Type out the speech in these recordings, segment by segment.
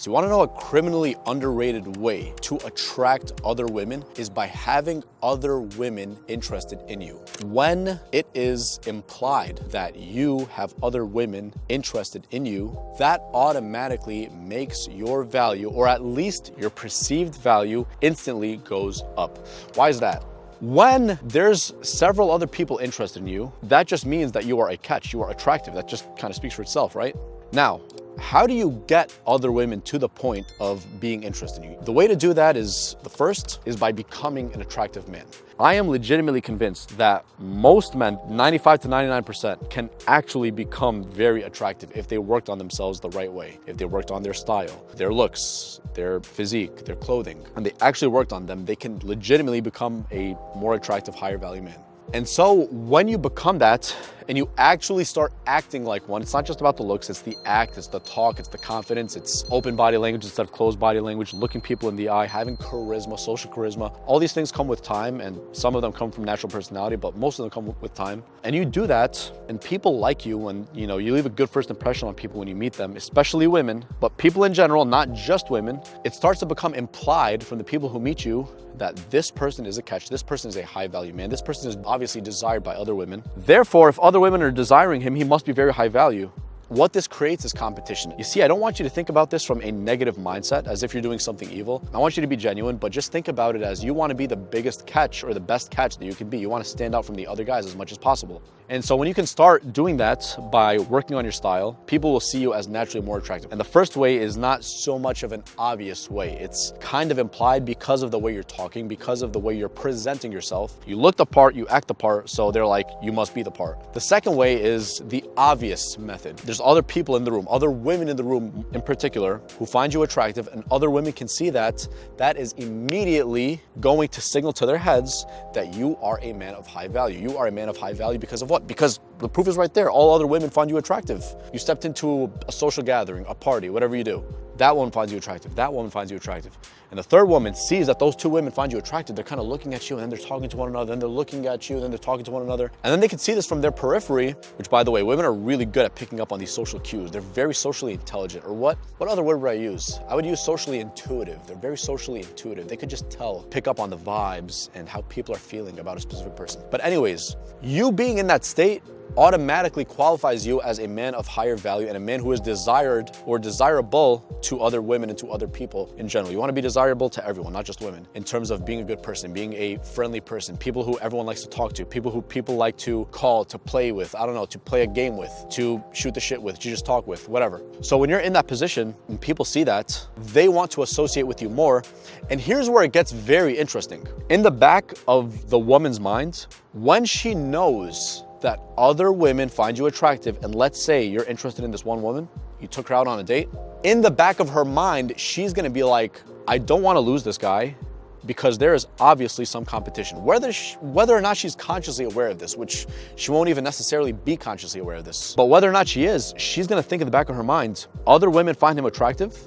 So you want to know a criminally underrated way to attract other women is by having other women interested in you. When it is implied that you have other women interested in you, that automatically makes your value, or at least your perceived value, instantly goes up. Why is that? When there's several other people interested in you, that just means that you are a catch, you are attractive. That just kind of speaks for itself, right? Now, how do you get other women to the point of being interested in you? The way to do that is, the first is by becoming an attractive man. I am legitimately convinced that most men, 95 to 99%, can actually become very attractive if they worked on themselves the right way. If they worked on their style, their looks, their physique, their clothing, and they actually worked on them, they can legitimately become a more attractive, higher value man. And so when you become that and you actually start acting like one, it's not just about the looks, it's the act, it's the talk, it's the confidence, it's open body language instead of closed body language, looking people in the eye, having charisma, social charisma. All these things come with time, and some of them come from natural personality, but most of them come with time. And you do that and people like you, and you leave a good first impression on people when you meet them, especially women, but people in general, not just women. It starts to become implied from the people who meet you that this person is a catch, this person is a high value man, this person is obviously desired by other women. Therefore, if other women are desiring him, he must be very high value. What this creates is competition. You see, I don't want you to think about this from a negative mindset as if you're doing something evil. I want you to be genuine, but just think about it as you want to be the biggest catch or the best catch that you can be. You want to stand out from the other guys as much as possible. And so when you can start doing that by working on your style, people will see you as naturally more attractive. And the first way is not so much of an obvious way. It's kind of implied because of the way you're talking, because of the way you're presenting yourself. You look the part, you act the part, so they're like, you must be the part. The second way is the obvious method. There's other people in the room, other women in the room in particular, who find you attractive, and other women can see that. That is immediately going to signal to their heads that you are a man of high value. You are a man of high value because of what? Because the proof is right there. All other women find you attractive. You stepped into a social gathering, a party, whatever you do. That woman finds you attractive. That woman finds you attractive. And the third woman sees that those two women find you attractive. They're kind of looking at you, and then they're talking to one another, then they're looking at you, and then they're talking to one another. And then they can see this from their periphery, which, by the way, women are really good at picking up on these social cues. They're very socially intelligent. Or what other word would I use? I would use socially intuitive. They're very socially intuitive. They could just pick up on the vibes and how people are feeling about a specific person. But anyways, you being in that state automatically qualifies you as a man of higher value and a man who is desired or desirable to other women and to other people in general. You want to be desirable to everyone, not just women, in terms of being a good person, being a friendly person, people who everyone likes to talk to, people who people like to call, to play with, I don't know, to play a game with, to shoot the shit with, to just talk with, whatever. So when you're in that position and people see that, they want to associate with you more. And here's where it gets very interesting. In the back of the woman's mind, when she knows that other women find you attractive, and let's say you're interested in this one woman, you took her out on a date, in the back of her mind, she's gonna be like, I don't wanna lose this guy because there is obviously some competition. Whether or not she's consciously aware of this, which she won't even necessarily be consciously aware of this, but whether or not she is, she's gonna think in the back of her mind, other women find him attractive.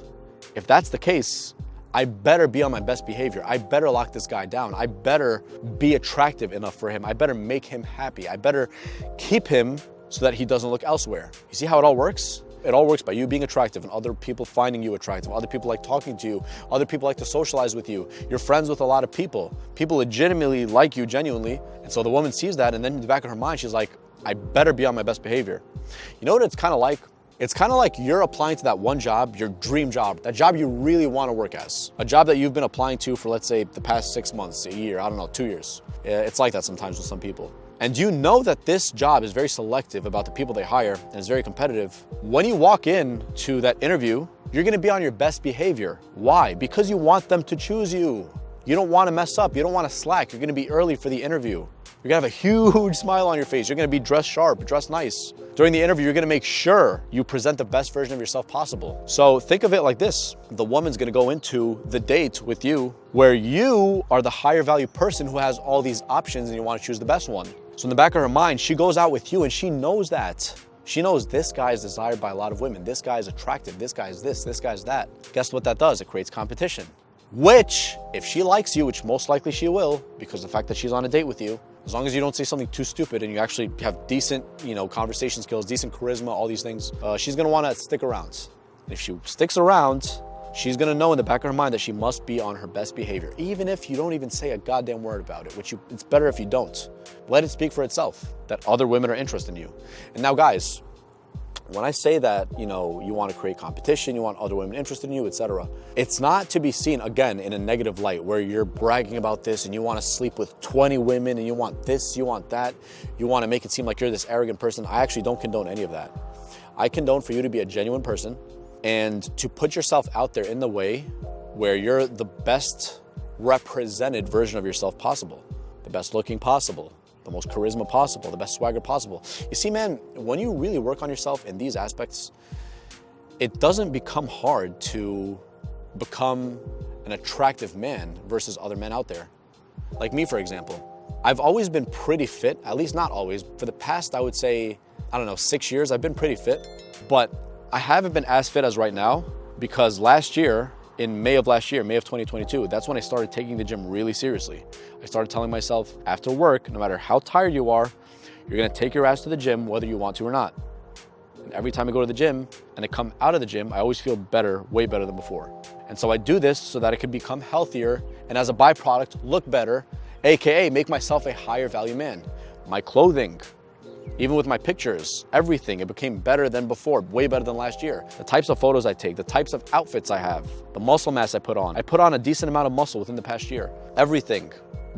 If that's the case, I better be on my best behavior. I better lock this guy down. I better be attractive enough for him. I better make him happy. I better keep him so that he doesn't look elsewhere. You see how it all works? It all works by you being attractive and other people finding you attractive. Other people like talking to you. Other people like to socialize with you. You're friends with a lot of people. People legitimately like you genuinely. And so the woman sees that, and then in the back of her mind, she's like, I better be on my best behavior. You know what it's kind of like? It's kind of like you're applying to that one job, your dream job, that job you really want to work as. A job that you've been applying to for, let's say, the past 6 months, a year, I don't know, 2 years. It's like that sometimes with some people. And you know that this job is very selective about the people they hire and is very competitive. When you walk in to that interview, you're going to be on your best behavior. Why? Because you want them to choose you. You don't want to mess up. You don't want to slack. You're going to be early for the interview. You're gonna have a huge smile on your face. You're gonna be dressed sharp, dressed nice. During the interview, you're gonna make sure you present the best version of yourself possible. So think of it like this. The woman's gonna go into the date with you where you are the higher value person who has all these options and you wanna choose the best one. So in the back of her mind, she goes out with you and she knows that. She knows this guy is desired by a lot of women. This guy is attractive. This guy is this guy is that. Guess what that does? It creates competition. Which, if she likes you, which most likely she will, because of the fact that she's on a date with you, as long as you don't say something too stupid and you actually have decent, conversation skills, decent charisma, all these things, she's gonna wanna stick around. And if she sticks around, she's gonna know in the back of her mind that she must be on her best behavior, even if you don't even say a goddamn word about it, it's better if you don't. Let it speak for itself, that other women are interested in you. And now guys, when I say that, you want to create competition, you want other women interested in you, etc., it's not to be seen, again, in a negative light where you're bragging about this and you want to sleep with 20 women and you want this, you want that, you want to make it seem like you're this arrogant person. I actually don't condone any of that. I condone for you to be a genuine person and to put yourself out there in the way where you're the best represented version of yourself possible, the best looking possible, the most charisma possible, the best swagger possible. You see, man, when you really work on yourself in these aspects, it doesn't become hard to become an attractive man versus other men out there. Like me, for example. I've always been pretty fit, at least not always. For the past, I would say, 6 years, I've been pretty fit. But I haven't been as fit as right now because last year, in May of 2022, that's when I started taking the gym really seriously. I started telling myself, after work, no matter how tired you are, you're gonna take your ass to the gym whether you want to or not. And every time I go to the gym and I come out of the gym, I always feel better, way better than before. And so I do this so that I can become healthier and as a byproduct, look better, AKA make myself a higher value man. My clothing, even with my pictures, everything, it became better than before, way better than last year. The types of photos I take, the types of outfits I have, the muscle mass I put on a decent amount of muscle within the past year. Everything,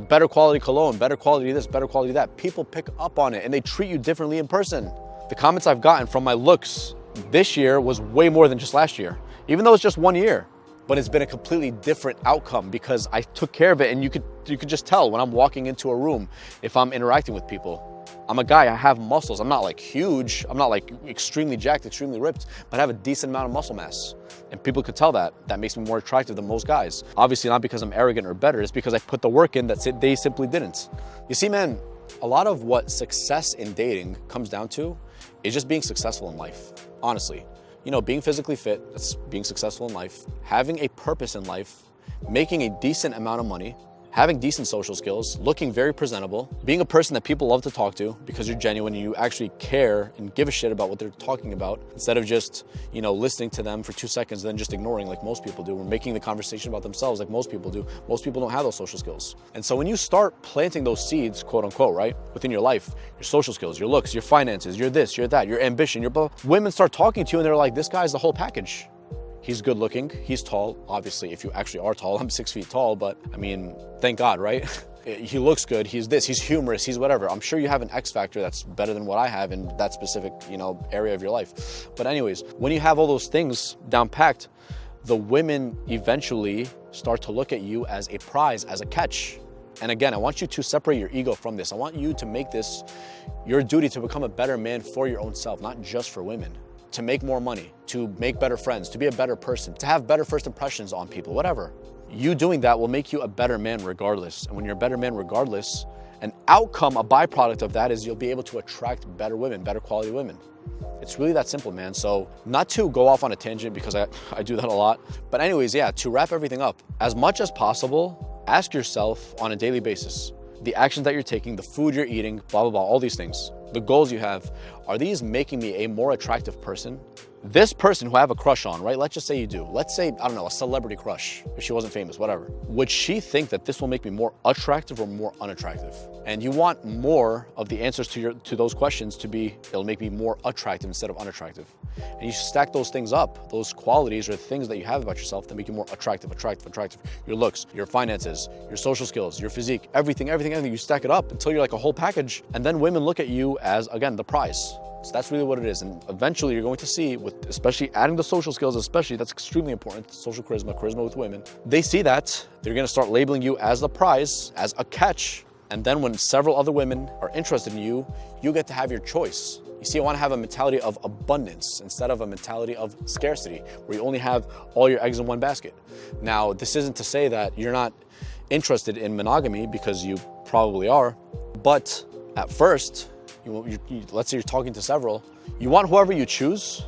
better quality cologne, better quality this, better quality that. People pick up on it and they treat you differently in person. The comments I've gotten from my looks this year was way more than just last year, even though it's just 1 year. But it's been a completely different outcome because I took care of it, and you could just tell when I'm walking into a room if I'm interacting with people. I'm a guy, I have muscles. I'm not like huge, I'm not like extremely jacked, extremely ripped, but I have a decent amount of muscle mass. And people could tell that. That makes me more attractive than most guys. Obviously not because I'm arrogant or better, it's because I put the work in that they simply didn't. You see, man, a lot of what success in dating comes down to is just being successful in life, honestly. Being physically fit, that's being successful in life, having a purpose in life, making a decent amount of money, having decent social skills, looking very presentable, being a person that people love to talk to because you're genuine and you actually care and give a shit about what they're talking about instead of just, listening to them for 2 seconds and then just ignoring like most people do, or making the conversation about themselves like most people do. Most people don't have those social skills. And so when you start planting those seeds, quote unquote, right, within your life, your social skills, your looks, your finances, your this, your that, your ambition, women start talking to you and they're like, this guy's the whole package. He's good looking, he's tall. Obviously, if you actually are tall, I'm 6 feet tall, but I mean, thank God, right? He looks good, he's this, he's humorous, he's whatever. I'm sure you have an X factor that's better than what I have in that specific, area of your life. But anyways, when you have all those things down packed, the women eventually start to look at you as a prize, as a catch. And again, I want you to separate your ego from this. I want you to make this your duty to become a better man for your own self, not just for women. To make more money, to make better friends, to be a better person, to have better first impressions on people, whatever. You doing that will make you a better man regardless. And when you're a better man regardless, an outcome, a byproduct of that is you'll be able to attract better women, better quality women. It's really that simple, man. So not to go off on a tangent because I do that a lot. But anyways, yeah, to wrap everything up, as much as possible, ask yourself on a daily basis, the actions that you're taking, the food you're eating, blah, blah, blah, all these things, the goals you have, are these making me a more attractive person? This person who I have a crush on, right? Let's just say you do. Let's say, I don't know, a celebrity crush, if she wasn't famous, whatever. Would she think that this will make me more attractive or more unattractive? And you want more of the answers to those questions to be, it'll make me more attractive instead of unattractive. And you stack those things up, those qualities or things that you have about yourself that make you more attractive. Your looks, your finances, your social skills, your physique, everything. You stack it up until you're like a whole package. And then women look at you as, again, the prize. So that's really what it is. And eventually you're going to see, with especially adding the social skills, especially, that's extremely important, social charisma with women. They see that, they're gonna start labeling you as the prize, as a catch. And then when several other women are interested in you, you get to have your choice. You see, I wanna have a mentality of abundance instead of a mentality of scarcity, where you only have all your eggs in one basket. Now, this isn't to say that you're not interested in monogamy, because you probably are, but at first, let's say you're talking to several, you want whoever you choose,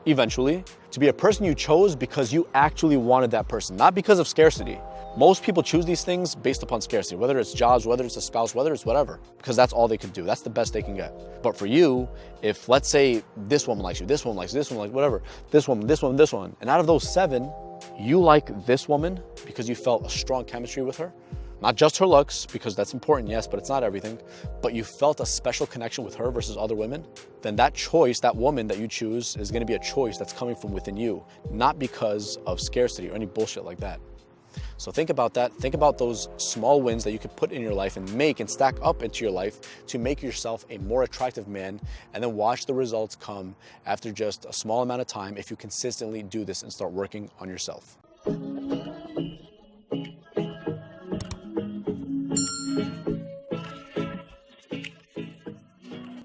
eventually, to be a person you chose because you actually wanted that person, not because of scarcity. Most people choose these things based upon scarcity, whether it's jobs, whether it's a spouse, whether it's whatever, because that's all they can do. That's the best they can get. But for you, if let's say this woman likes you, this woman likes whatever, this woman, and out of those 7, You like this woman because you felt a strong chemistry with her, not just her looks, because that's important, yes, but it's not everything, but you felt a special connection with her versus other women, then that choice, that woman that you choose, is gonna be a choice that's coming from within you, not because of scarcity or any bullshit like that. So think about that. Think about those small wins that you could put in your life and make and stack up into your life to make yourself a more attractive man, and then watch the results come after just a small amount of time if you consistently do this and start working on yourself.